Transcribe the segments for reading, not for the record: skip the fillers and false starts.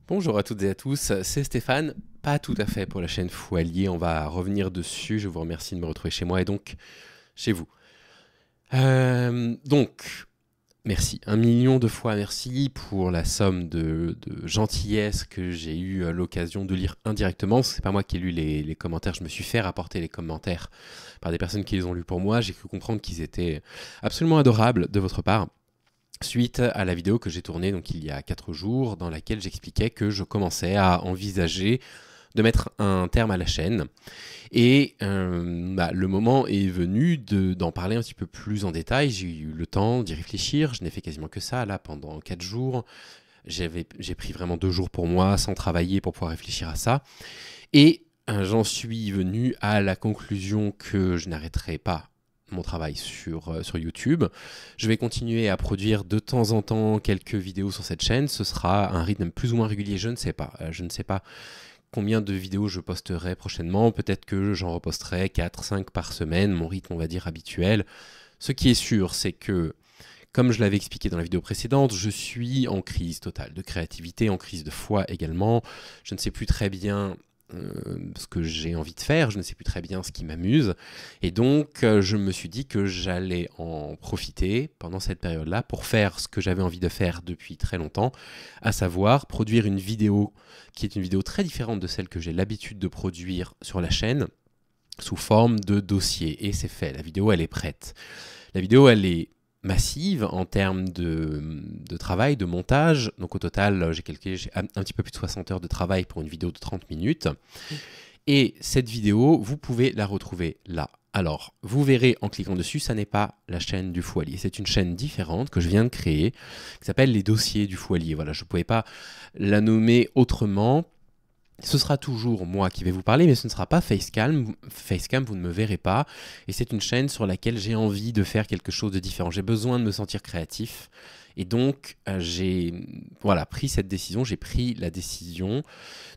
Bonjour à toutes et à tous, c'est Stéphane, pas tout à fait pour la chaîne Foualier, on va revenir dessus, je vous remercie de me retrouver chez moi et donc chez vous. Donc, merci, 1 million de fois merci pour la somme de gentillesse que j'ai eu l'occasion de lire indirectement. C'est pas moi qui ai lu les commentaires, je me suis fait rapporter les commentaires par des personnes qui les ont lus pour moi. J'ai cru comprendre qu'ils étaient absolument adorables de votre part. Suite à la vidéo que j'ai tournée donc il y a 4 jours, dans laquelle j'expliquais que je commençais à envisager de mettre un terme à la chaîne. Et le moment est venu d'en parler un petit peu plus en détail. J'ai eu le temps d'y réfléchir, je n'ai fait quasiment que ça là pendant 4 jours. J'ai pris vraiment 2 jours pour moi, sans travailler, pour pouvoir réfléchir à ça. Et j'en suis venu à la conclusion que je n'arrêterai pas mon travail sur YouTube. Je vais continuer à produire de temps en temps quelques vidéos sur cette chaîne. Ce sera un rythme plus ou moins régulier, je ne sais pas. Je ne sais pas combien de vidéos je posterai prochainement. Peut-être que j'en reposterai 4-5 par semaine, mon rythme on va dire habituel. Ce qui est sûr, c'est que, comme je l'avais expliqué dans la vidéo précédente, je suis en crise totale de créativité, en crise de foi également. Je ne sais plus très bien ce que j'ai envie de faire, je ne sais plus très bien ce qui m'amuse. Et donc, je me suis dit que j'allais en profiter pendant cette période-là pour faire ce que j'avais envie de faire depuis très longtemps, à savoir produire une vidéo qui est une vidéo très différente de celle que j'ai l'habitude de produire sur la chaîne, sous forme de dossier. Et c'est fait, la vidéo, elle est prête. La vidéo, elle est massive en termes de travail, de montage. Donc au total, j'ai calculé un petit peu plus de 60 heures de travail pour une vidéo de 30 minutes. Et cette vidéo, vous pouvez la retrouver là. Alors, vous verrez en cliquant dessus, ça n'est pas la chaîne du Foualier. C'est une chaîne différente que je viens de créer, qui s'appelle les dossiers du Foualier. Voilà, je ne pouvais pas la nommer autrement. Ce sera toujours moi qui vais vous parler, mais ce ne sera pas Facecam. Facecam, vous ne me verrez pas. Et c'est une chaîne sur laquelle j'ai envie de faire quelque chose de différent. J'ai besoin de me sentir créatif. Et donc, j'ai pris cette décision. J'ai pris la décision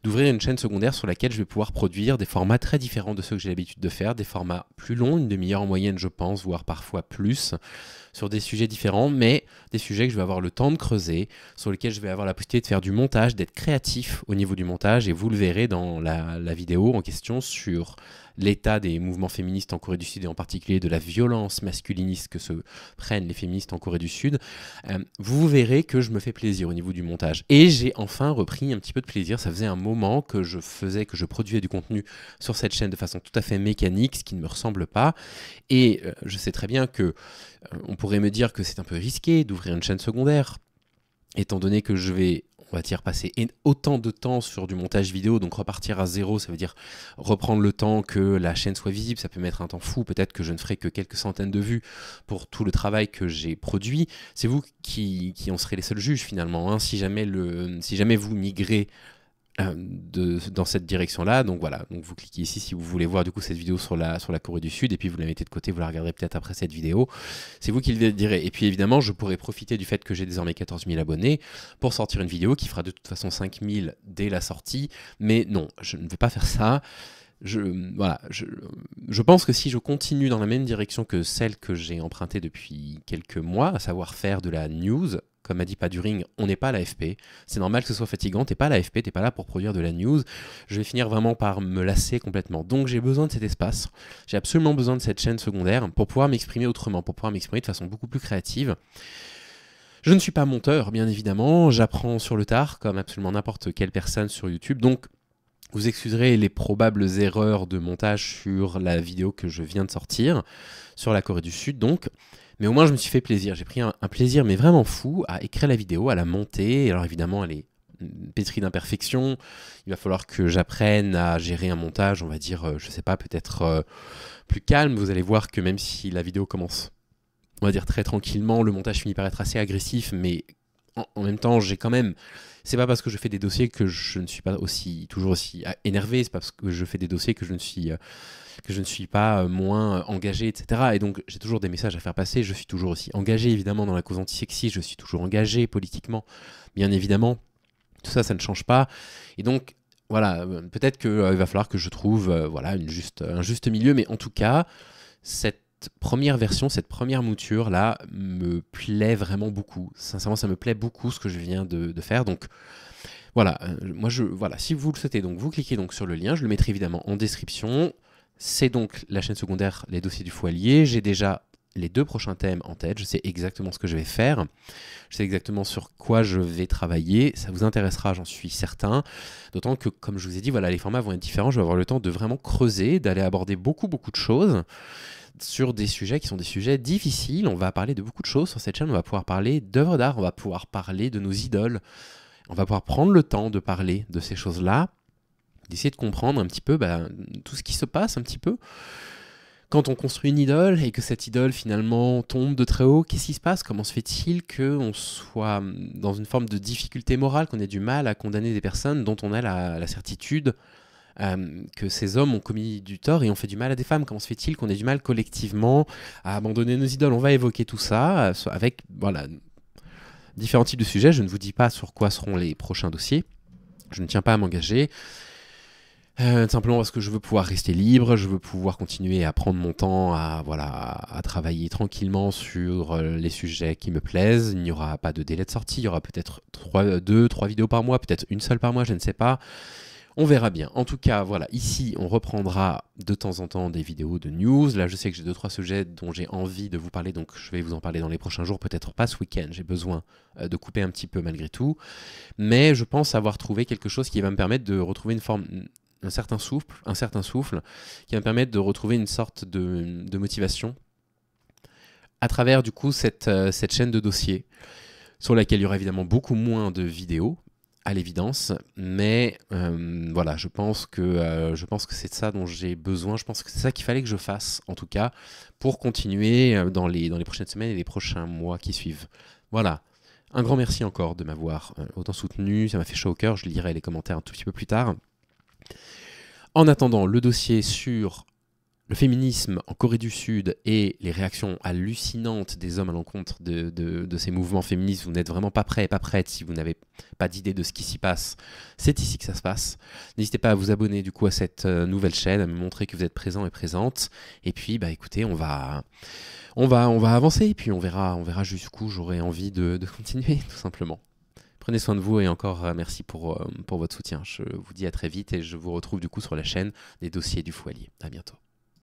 d'ouvrir une chaîne secondaire sur laquelle je vais pouvoir produire des formats très différents de ceux que j'ai l'habitude de faire. Des formats plus longs, une demi-heure en moyenne, je pense, voire parfois plus, sur des sujets différents, mais des sujets que je vais avoir le temps de creuser, sur lesquels je vais avoir la possibilité de faire du montage, d'être créatif au niveau du montage, et vous le verrez dans la vidéo en question sur l'état des mouvements féministes en Corée du Sud et en particulier de la violence masculiniste que se prennent les féministes en Corée du Sud. Vous verrez que je me fais plaisir au niveau du montage. Et j'ai enfin repris un petit peu de plaisir. Ça faisait un moment que je produisais du contenu sur cette chaîne de façon tout à fait mécanique, ce qui ne me ressemble pas. Et je sais très bien que on pourrait me dire que c'est un peu risqué d'ouvrir une chaîne secondaire, étant donné que je vais, on va dire, passer autant de temps sur du montage vidéo, donc repartir à zéro, ça veut dire reprendre le temps que la chaîne soit visible, ça peut mettre un temps fou, peut-être que je ne ferai que quelques centaines de vues pour tout le travail que j'ai produit. C'est vous qui en serez les seuls juges finalement, hein, si jamais vous migrez dans cette direction-là. Donc voilà, donc vous cliquez ici si vous voulez voir du coup cette vidéo sur la Corée du Sud, et puis vous la mettez de côté, vous la regarderez peut-être après cette vidéo. C'est vous qui le direz. Et puis évidemment, je pourrais profiter du fait que j'ai désormais 14 000 abonnés pour sortir une vidéo qui fera de toute façon 5 000 dès la sortie. Mais non, je ne vais pas faire ça. Je pense que si je continue dans la même direction que celle que j'ai empruntée depuis quelques mois, à savoir faire de la news, comme a dit Paduring, on n'est pas à l'AFP. C'est normal que ce soit fatigant, t'es pas à l'AFP, t'es pas là pour produire de la news. Je vais finir vraiment par me lasser complètement. Donc j'ai besoin de cet espace. J'ai absolument besoin de cette chaîne secondaire pour pouvoir m'exprimer autrement, pour pouvoir m'exprimer de façon beaucoup plus créative. Je ne suis pas monteur, bien évidemment. J'apprends sur le tard, comme absolument n'importe quelle personne sur YouTube. Donc vous excuserez les probables erreurs de montage sur la vidéo que je viens de sortir, sur la Corée du Sud donc. Mais au moins, je me suis fait plaisir. J'ai pris un plaisir, mais vraiment fou, à écrire la vidéo, à la monter. Alors évidemment, elle est pétrie d'imperfections. Il va falloir que j'apprenne à gérer un montage, on va dire, je sais pas, peut-être plus calme. Vous allez voir que même si la vidéo commence, on va dire, très tranquillement, le montage finit par être assez agressif, mais en même temps, j'ai quand même... C'est pas parce que je fais des dossiers que je ne suis pas toujours aussi énervé, c'est pas parce que je fais des dossiers que je ne suis pas moins engagé, etc. Et donc j'ai toujours des messages à faire passer, je suis toujours aussi engagé évidemment dans la cause antisexiste, je suis toujours engagé politiquement, bien évidemment. Tout ça, ça ne change pas. Et donc voilà, peut-être qu'il va falloir que je trouve un juste milieu, mais en tout cas, cette première version, cette première mouture là me plaît vraiment beaucoup. Sincèrement, ça me plaît beaucoup ce que je viens de faire. Donc Voilà, voilà, si vous le souhaitez, donc vous cliquez donc sur le lien, je le mettrai évidemment en description. C'est donc la chaîne secondaire, les dossiers du foyer. J'ai déjà les 2 prochains thèmes en tête, je sais exactement ce que je vais faire, je sais exactement sur quoi je vais travailler, ça vous intéressera, j'en suis certain, d'autant que, comme je vous ai dit, voilà, les formats vont être différents, je vais avoir le temps de vraiment creuser, d'aller aborder beaucoup de choses sur des sujets qui sont des sujets difficiles. On va parler de beaucoup de choses sur cette chaîne, on va pouvoir parler d'œuvres d'art, on va pouvoir parler de nos idoles, on va pouvoir prendre le temps de parler de ces choses-là, d'essayer de comprendre un petit peu tout ce qui se passe un petit peu. Quand on construit une idole et que cette idole finalement tombe de très haut, qu'est-ce qui se passe? Comment se fait-il qu'on soit dans une forme de difficulté morale, qu'on ait du mal à condamner des personnes dont on a la certitude que ces hommes ont commis du tort et ont fait du mal à des femmes? Comment se fait-il qu'on ait du mal collectivement à abandonner nos idoles? On va évoquer tout ça avec voilà, différents types de sujets. Je ne vous dis pas sur quoi seront les prochains dossiers. Je ne tiens pas à m'engager. Simplement parce que je veux pouvoir rester libre, je veux pouvoir continuer à prendre mon temps à travailler tranquillement sur les sujets qui me plaisent. Il n'y aura pas de délai de sortie, il y aura peut-être 3 vidéos par mois, peut-être une seule par mois, je ne sais pas. On verra bien. En tout cas, voilà, ici, on reprendra de temps en temps des vidéos de news. Là, je sais que j'ai 2-3 sujets dont j'ai envie de vous parler, donc je vais vous en parler dans les prochains jours, peut-être pas ce week-end. J'ai besoin de couper un petit peu malgré tout. Mais je pense avoir trouvé quelque chose qui va me permettre de retrouver un certain souffle, qui va me permettre de retrouver une sorte de motivation à travers du coup cette chaîne de dossiers sur laquelle il y aura évidemment beaucoup moins de vidéos, à l'évidence, mais voilà, je pense que c'est de ça dont j'ai besoin, je pense que c'est ça qu'il fallait que je fasse, en tout cas, pour continuer dans les prochaines semaines et les prochains mois qui suivent. Voilà, un grand merci encore de m'avoir autant soutenu, ça m'a fait chaud au cœur, je lirai les commentaires un tout petit peu plus tard. En attendant, le dossier sur le féminisme en Corée du Sud et les réactions hallucinantes des hommes à l'encontre de ces mouvements féministes, vous n'êtes vraiment pas prêt, pas prête si vous n'avez pas d'idée de ce qui s'y passe. C'est ici que ça se passe. N'hésitez pas à vous abonner du coup à cette nouvelle chaîne, à me montrer que vous êtes présent et présente. Et puis, écoutez, on va avancer et puis on verra jusqu'où j'aurai envie de continuer, tout simplement. Prenez soin de vous et encore merci pour votre soutien. Je vous dis à très vite et je vous retrouve du coup sur la chaîne des dossiers du Foyer. À bientôt.